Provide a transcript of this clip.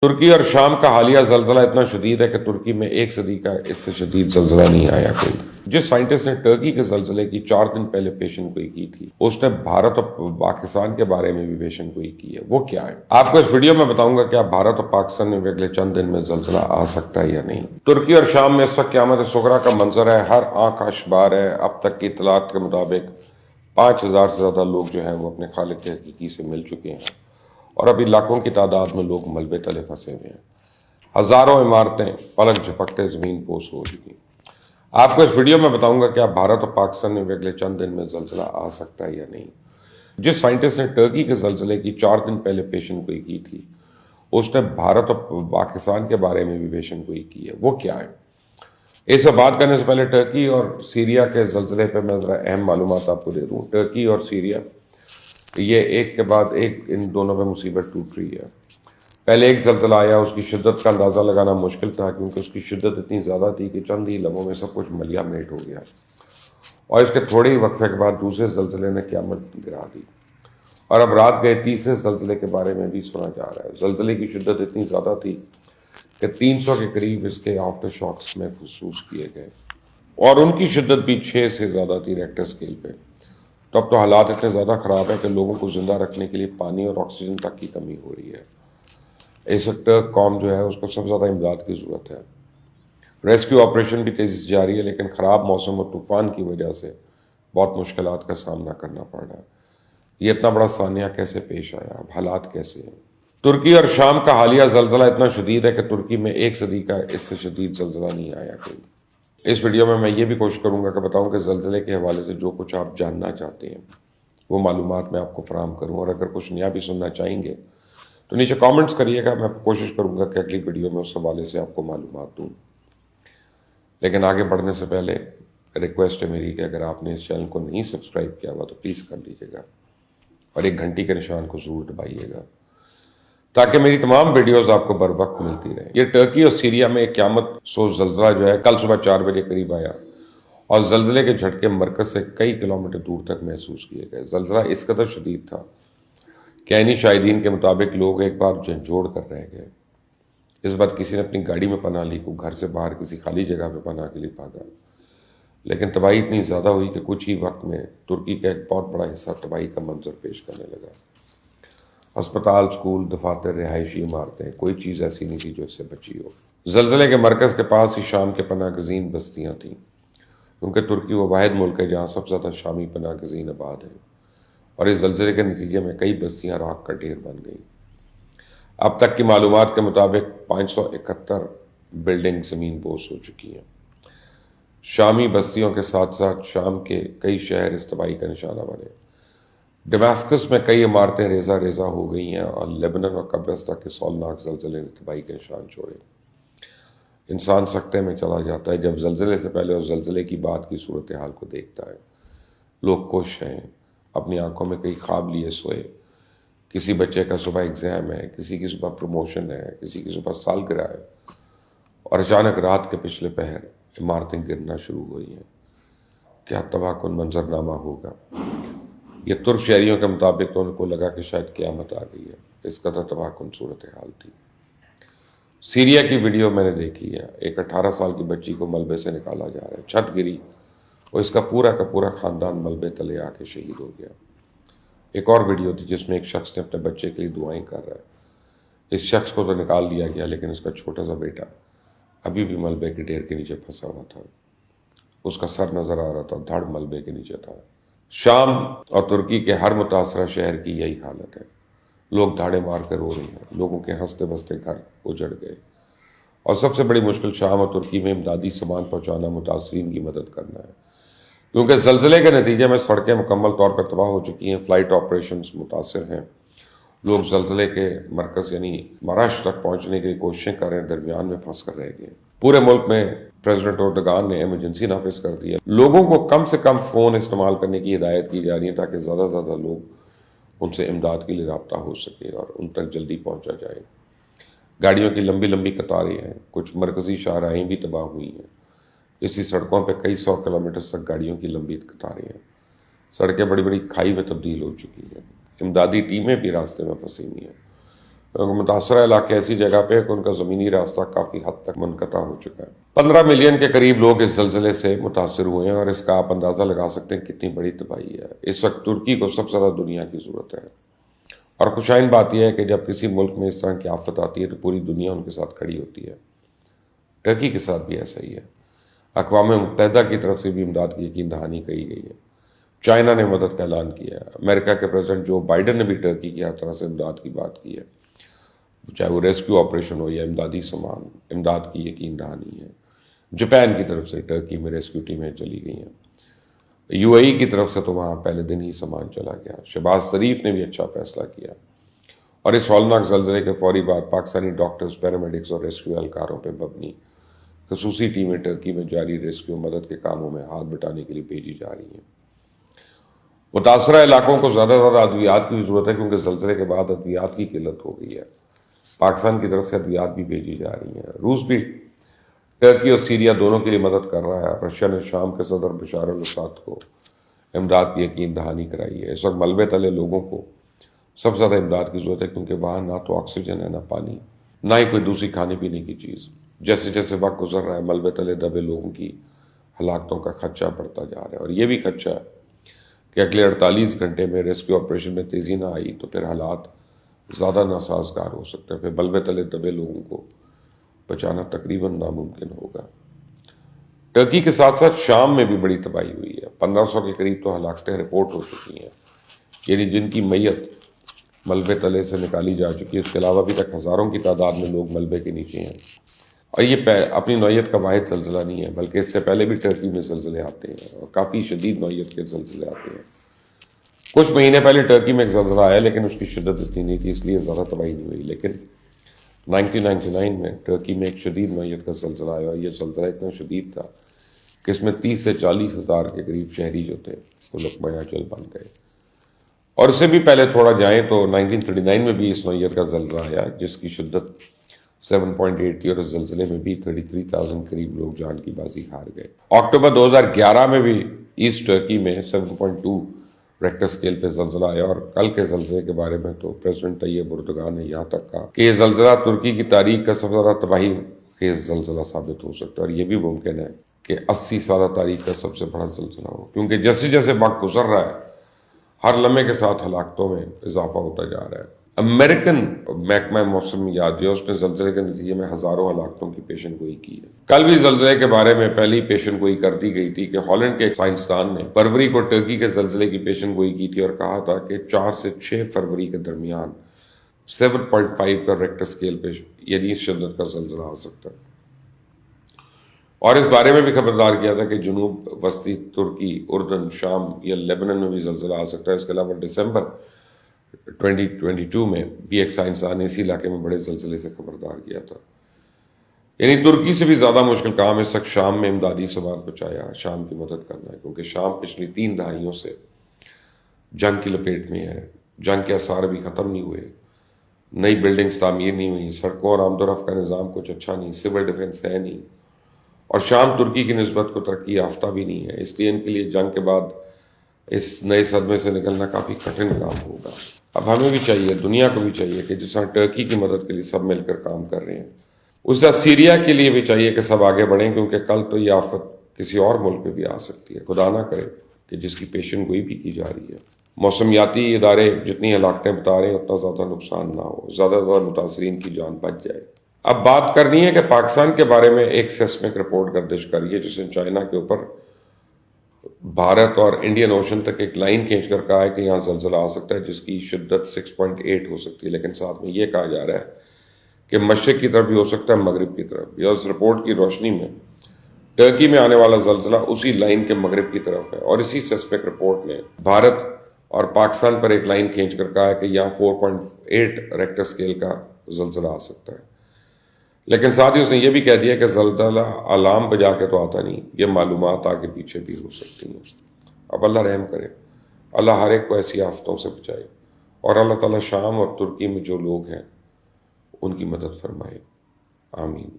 ترکی اور شام کا حالیہ زلزلہ اتنا شدید ہے کہ ترکی میں 1 صدی کا اس سے شدید زلزلہ نہیں آیا کوئی۔ جس سائنٹسٹ نے ٹرکی کے زلزلے کی 4 دن پہلے پیشن گوئی کی تھی، اس نے بھارت اور پاکستان کے بارے میں بھی پیشن گوئی کی ہے۔ وہ کیا ہے؟ آپ کو اس ویڈیو میں بتاؤں گا کہ بھارت اور پاکستان میں اگلے چند دن میں زلزلہ آ سکتا ہے یا نہیں۔ ترکی اور شام میں اس وقت قیامت صغریٰ کا منظر ہے، ہر آنکھ اشبار ہے۔ اب تک کی اطلاعات کے مطابق 5000 سے زیادہ لوگ جو ہیں وہ اپنے خالق کے حقیقی سے مل چکے ہیں، اور ابھی لاکھوں کی تعداد میں لوگ ملبے تلے پھنسے ہوئے ہیں۔ ہزاروں عمارتیں پلک جھپکتے زمین پوش ہو چکی۔ آپ کو اس ویڈیو میں بتاؤں گا کہ بھارت اور پاکستان میں اگلے چند دن میں زلزلہ آ سکتا ہے یا نہیں۔ جس سائنٹسٹ نے ٹرکی کے زلزلے کی 4 دن پہلے پیشن گوئی کی تھی، اس نے بھارت اور پاکستان کے بارے میں بھی پیشن گوئی کی ہے۔ وہ کیا ہے؟ اس سے بات کرنے سے پہلے ٹرکی اور سیریا کے زلزلے پہ میں ذرا اہم معلومات آپ کو دے دوں۔ ٹرکی اور سیریا یہ ایک کے بعد ایک ان دونوں پہ مصیبت ٹوٹ رہی ہے۔ پہلے ایک زلزلہ آیا، اس کی شدت کا اندازہ لگانا مشکل تھا کیونکہ اس کی شدت اتنی زیادہ تھی کہ چند ہی لمحوں میں سب کچھ ملیا میٹ ہو گیا، اور اس کے تھوڑے ہی وقفے کے بعد دوسرے زلزلے نے قیامت گرا دی، اور اب رات گئے تیسرے زلزلے کے بارے میں بھی سنا جا رہا ہے۔ زلزلے کی شدت اتنی زیادہ تھی کہ 300 کے قریب اس کے آفٹر شاکس میں محسوس کیے گئے، اور ان کی شدت بھی 6 سے زیادہ تھی ریکٹر اسکیل پہ۔ تو اب تو حالات اتنے زیادہ خراب ہیں کہ لوگوں کو زندہ رکھنے کے لیے پانی اور آکسیجن تک کی کمی ہو رہی ہے۔ اس وقت قوم جو ہے اس کو سب سے زیادہ امداد کی ضرورت ہے۔ ریسکیو آپریشن بھی تیزی سے جاری ہے، لیکن خراب موسم اور طوفان کی وجہ سے بہت مشکلات کا سامنا کرنا پڑ رہا ہے۔ یہ اتنا بڑا سانحہ کیسے پیش آیا؟ اب حالات کیسے ہیں؟ ترکی اور شام کا حالیہ زلزلہ اتنا شدید ہے کہ ترکی میں 1 صدی کا اس سے شدید زلزلہ نہیں آیا کوئی۔ اس ویڈیو میں یہ بھی کوشش کروں گا کہ بتاؤں کہ زلزلے کے حوالے سے جو کچھ آپ جاننا چاہتے ہیں وہ معلومات میں آپ کو فراہم کروں، اور اگر کچھ نیا بھی سننا چاہیں گے تو نیچے کامنٹس کریے گا، میں کوشش کروں گا کہ اگلی ویڈیو میں اس حوالے سے آپ کو معلومات دوں۔ لیکن آگے بڑھنے سے پہلے ریکویسٹ ہے میری کہ اگر آپ نے اس چینل کو نہیں سبسکرائب کیا ہوا تو پلیز کر لیجیے گا، اور ایک گھنٹی کے نشان کو ضرور دبائیے گا تاکہ میری تمام ویڈیوز آپ کو بر وقت ملتی رہیں۔ یہ ٹرکی اور سیریا میں ایک قیامت سوز زلزلہ جو ہے کل صبح 4 بجے قریب آیا، اور زلزلے کے جھٹکے مرکز سے کئی کلومیٹر دور تک محسوس کیے گئے۔ زلزلہ اس قدر شدید تھا کہ عینی شاہدین کے مطابق لوگ ایک بار جھنجھوڑ کر رہ گئے۔ اس بعد کسی نے اپنی گاڑی میں پناہ لی، کوئی گھر سے باہر کسی خالی جگہ پہ پناہ کے لیے بھاگا، لیکن تباہی اتنی زیادہ ہوئی کہ کچھ ہی وقت میں ترکی کا ایک بہت بڑا حصہ تباہی کا منظر پیش کرنے لگا۔ ہسپتال، اسکول، دفاتر، رہائشی عمارتیں، کوئی چیز ایسی نہیں تھی جو اس سے بچی ہو۔ زلزلے کے مرکز کے پاس ہی شام کے پناہ گزین بستیاں تھیں، کیونکہ ترکی وہ واحد ملک ہے جہاں سب سے زیادہ شامی پناہ گزین آباد ہیں، اور اس زلزلے کے نتیجے میں کئی بستیاں راکھ کا ڈھیر بن گئیں۔ اب تک کی معلومات کے مطابق 571 بلڈنگ زمین بوس ہو چکی ہیں۔ شامی بستیوں کے ساتھ ساتھ شام کے کئی شہر اس تباہی کا نشانہ بنے۔ ڈماسکس میں کئی عمارتیں ریزہ ریزہ ہو گئی ہیں، اور لیبنن اور قبرص تک کے سولناک زلزلے نے تباہی کے نشان چھوڑے۔ انسان سکتے میں چلا جاتا ہے جب زلزلے سے پہلے اس زلزلے کی بعد کی صورتحال کو دیکھتا ہے۔ لوگ خوش ہیں، اپنی آنکھوں میں کئی خواب لیے سوئے۔ کسی بچے کا صبح ایگزام ہے، کسی کی صبح پروموشن ہے، کسی کی صبح سالگرہ ہے، اور اچانک رات کے پچھلے پہر عمارتیں گرنا شروع ہوئی ہیں۔ کیا تباہ کن منظرنامہ ہوگا؟ یہ ترک شہریوں کے مطابق تو ان کو لگا کہ شاید قیامت آ گئی ہے، اس قدر تباہ کن صورتحال تھی۔ سیریا کی ویڈیو میں نے دیکھی ہے، ایک 18 سال کی بچی کو ملبے سے نکالا جا رہا ہے، چھت گری اور اس کا پورا خاندان ملبے تلے آ کے شہید ہو گیا۔ ایک اور ویڈیو تھی جس میں ایک شخص نے اپنے بچے کے لیے دعائیں کر رہا ہے۔ اس شخص کو تو نکال دیا گیا، لیکن اس کا چھوٹا سا بیٹا ابھی بھی ملبے کے ڈھیر کے نیچے پھنسا ہوا تھا۔ اس کا سر نظر آ رہا تھا، دھڑ ملبے کے نیچے تھا۔ شام اور ترکی کے ہر متاثرہ شہر کی یہی حالت ہے، لوگ دھاڑے مار کر رو رہے ہیں، لوگوں کے ہنستے بستے گھر اجڑ گئے، اور سب سے بڑی مشکل شام اور ترکی میں امدادی سامان پہنچانا، متاثرین کی مدد کرنا ہے، کیونکہ زلزلے کے نتیجے میں سڑکیں مکمل طور پر تباہ ہو چکی ہیں، فلائٹ آپریشنز متاثر ہیں، لوگ زلزلے کے مرکز یعنی مہاراشٹر تک پہنچنے کی کوششیں کر رہے ہیں، درمیان میں پھنس کر رہ گئے۔ پورے ملک میں پریزیڈنٹ اردگان نے ایمرجنسی نافذ کر دی ہے۔ لوگوں کو کم سے کم فون استعمال کرنے کی ہدایت کی جا رہی ہے تاکہ زیادہ سے زیادہ لوگ ان سے امداد کے لیے رابطہ ہو سکے اور ان تک جلدی پہنچا جائے۔ گاڑیوں کی لمبی قطاریں ہیں، کچھ مرکزی شاہراہیں بھی تباہ ہوئی ہیں۔ اسی سڑکوں پہ کئی 100 کلومیٹر تک گاڑیوں کی لمبی قطاریں ہیں۔ سڑکیں بڑی کھائی میں تبدیل ہو چکی ہیں، امدادی ٹیمیں بھی راستے میں پھنسی ہوئی ہیں۔ متاثرہ علاقے ایسی جگہ پہ کہ ان کا زمینی راستہ کافی حد تک منقطع ہو چکا ہے۔ 15 ملین کے قریب لوگ اس زلزلے سے متاثر ہوئے ہیں اور اس کا آپ اندازہ لگا سکتے ہیں کتنی بڑی تباہی ہے۔ اس وقت ترکی کو سب سے زیادہ دنیا کی ضرورت ہے، اور خوشائن بات یہ ہے کہ جب کسی ملک میں اس طرح کی آفت آتی ہے تو پوری دنیا ان کے ساتھ کھڑی ہوتی ہے۔ ٹرکی کے ساتھ بھی ایسا ہی ہے۔ اقوام متحدہ کی طرف سے بھی امداد کی یقین دہانی کہی گئی ہے۔ چائنا نے مدد کا اعلان کیا ہے۔ امریکہ کے پریزیڈنٹ جو بائیڈن نے بھی ٹرکی کی ہر طرح سے امداد کی بات کی ہے، چاہے وہ ریسکیو آپریشن ہو یا امدادی سامان، امداد کی یقین دہانی ہے۔ جاپان کی طرف سے ٹرکی میں ریسکیو ٹیمیں چلی گئی ہیں۔ یو اے ای کی طرف سے تو وہاں پہلے دن ہی سامان چلا گیا۔ شہباز شریف نے بھی اچھا فیصلہ کیا، اور اس ہولناک زلزلے کے فوری بعد پاکستانی ڈاکٹرز، پیرامیڈکس اور ریسکیو اہلکاروں پہ مبنی خصوصی ٹیمیں ٹرکی میں جاری ریسکیو مدد کے کاموں میں ہاتھ بٹانے کے لیے بھیجی جا رہی ہیں۔ متاثرہ علاقوں کو زیادہ ادویات کی ضرورت ہے کیونکہ زلزلے کے بعد ادویات کی قلت ہو گئی ہے۔ پاکستان کی طرف سے ادویات بھی بھیجی جا رہی ہیں۔ روس بھی ٹرکی اور سیریا دونوں کے لیے مدد کر رہا ہے۔ رشیا نے شام کے صدر بشار الاسد کو امداد کی یقین دہانی کرائی ہے۔ اس وقت ملبے تلے لوگوں کو سب سے زیادہ امداد کی ضرورت ہے کیونکہ وہاں نہ تو آکسیجن ہے، نہ پانی، نہ ہی کوئی دوسری کھانے پینے کی چیز۔ جیسے جیسے وقت گزر رہا ہے ملبے تلے دبے لوگوں کی ہلاکتوں کا خدشہ بڑھتا جا رہا ہے، اور یہ بھی خدشہ ہے کہ اگلے 48 گھنٹے میں ریسکیو آپریشن میں تیزی نہ آئی تو پھر حالات زیادہ ناسازگار ہو سکتے ہیں، پھر ملبے تلے دبے لوگوں کو بچانا تقریباً ناممکن ہوگا۔ ٹرکی کے ساتھ ساتھ شام میں بھی بڑی تباہی ہوئی ہے۔ 1500 کے قریب تو ہلاکتیں رپورٹ ہو چکی ہیں، یعنی جن کی میت ملبے تلے سے نکالی جا چکی ہے۔ اس کے علاوہ ابھی تک ہزاروں کی تعداد میں لوگ ملبے کے نیچے ہیں، اور یہ اپنی نوعیت کا واحد زلزلہ نہیں ہے، بلکہ اس سے پہلے بھی ٹرکی میں زلزلے آتے ہیں اور کافی شدید نوعیت کے زلزلے آتے ہیں۔ کچھ مہینے پہلے ٹرکی میں ایک زلزلہ آیا لیکن اس کی شدت اتنی نہیں تھی، اس لیے زیادہ تباہی نہیں ہوئی، لیکن 1999 میں ٹرکی میں ایک شدید نوعیت کا زلزلہ آیا، اور یہ زلزلہ اتنا شدید تھا کہ اس میں 30 سے 40 ہزار کے قریب شہری جو تھے وہ لقمہ اجل بن گئے۔ اور اس سے بھی پہلے تھوڑا جائیں تو 1939 میں بھی اس نوعیت کا زلزلہ آیا جس کی شدت 7.8 تھی، اور اس زلزلے میں بھی 33,000 قریب لوگ جان کی بازی ہار گئے۔ اکتوبر 2011 میں بھی ایسٹ ٹرکی میں 7.2 ریکٹر اسکیل پہ زلزلہ آیا، اور کل کے زلزلے کے بارے میں تو پریزیڈنٹ طیب اردگان نے یہاں تک کہا کہ یہ زلزلہ ترکی کی تاریخ کا سب سے زیادہ تباہی خیز زلزلہ ثابت ہو سکتا ہے، اور یہ بھی ممکن ہے کہ 80 سالہ تاریخ کا سب سے بڑا زلزلہ ہو، کیونکہ جیسے جیسے وقت گزر رہا ہے ہر لمحے کے ساتھ ہلاکتوں میں اضافہ ہوتا جا رہا ہے۔ امریکن محکمہ موسمیات جو اس نے زلزلے کے نتیجے میں ہزاروں ہلاکتوں کی پیشن گوئی کی ہے۔ کل بھی زلزلے کے بارے میں پہلی پیشن گوئی کر دی گئی تھی کہ ہالینڈ کے ایک سائنسدان نے فروری کو ٹرکی کے زلزلے کی پیشن گوئی کی تھی اور کہا تھا کہ 4 سے 6 فروری کے درمیان 7.5 کا ریکٹر اسکیل پہ یعنی اس شدت کا زلزلہ آ سکتا ہے، اور اس بارے میں بھی خبردار کیا تھا کہ جنوب وسطی ترکی، اردن، شام یا لیبنان میں بھی زلزلہ آ سکتا ہے۔ اس کے علاوہ دسمبر 2022 میں بھی ایک سائنسدان نے اسی علاقے میں بڑے زلزلے سے خبردار کیا تھا۔ یعنی ترکی سے بھی زیادہ مشکل کام اس وقت شام میں امدادی سامان پہنچایا، شام کی مدد کرنا ہے، کیونکہ شام پچھلی 3 دہائیوں سے جنگ کی لپیٹ میں ہے۔ جنگ کے آثار بھی ختم نہیں ہوئے، نئی بلڈنگز تعمیر نہیں ہوئی، سڑکوں اور آمد و رفت کا نظام کچھ اچھا نہیں، سول ڈیفنس ہے نہیں، اور شام ترکی کی نسبت کو ترقی یافتہ بھی نہیں ہے، اس لیے ان کے لیے جنگ کے بعد اس نئے صدمے سے نکلنا کافی کٹھن کام ہوگا۔ اب ہمیں بھی چاہیے، دنیا کو بھی چاہیے کہ جس طرح ٹرکی کی مدد کے لیے سب مل کر کام کر رہے ہیں، اس طرح سیریا کے لیے بھی چاہیے کہ سب آگے بڑھیں، کیونکہ کل تو یہ آفت کسی اور ملک پہ بھی آ سکتی ہے، خدا نہ کرے کہ جس کی پیشن گوئی بھی کی جا رہی ہے۔ موسمیاتی ادارے جتنی ہلاکتیں بتا رہے ہیں اتنا زیادہ نقصان نہ ہو، زیادہ زیادہ متاثرین کی جان بچ جائے۔ اب بات کرنی ہے کہ پاکستان کے بارے میں ایک سیسمک رپورٹ گردش کری ہے جس نے چائنا کے اوپر بھارت اور انڈین اوشن تک ایک لائن کھینچ کر کہا ہے کہ یہاں زلزلہ آ سکتا ہے جس کی شدت 6.8 ہو سکتی ہے، لیکن ساتھ میں یہ کہا جا رہا ہے کہ مشرق کی طرف بھی ہو سکتا ہے، مغرب کی طرف بھی، اور اس رپورٹ کی روشنی میں ٹرکی میں آنے والا زلزلہ اسی لائن کے مغرب کی طرف ہے، اور اسی سیسمک رپورٹ نے بھارت اور پاکستان پر ایک لائن کھینچ کر کہا ہے کہ یہاں 4.8 ریکٹر اسکیل کا زلزلہ آ سکتا ہے، لیکن ساتھ ہی اس نے یہ بھی کہہ دیا کہ زلزلہ الارم بجا کے تو آتا نہیں، یہ معلومات آگے پیچھے بھی ہو سکتی ہیں۔ اب اللہ رحم کرے، اللہ ہر ایک کو ایسی آفتوں سے بچائے، اور اللہ تعالیٰ شام اور ترکی میں جو لوگ ہیں ان کی مدد فرمائے، آمین۔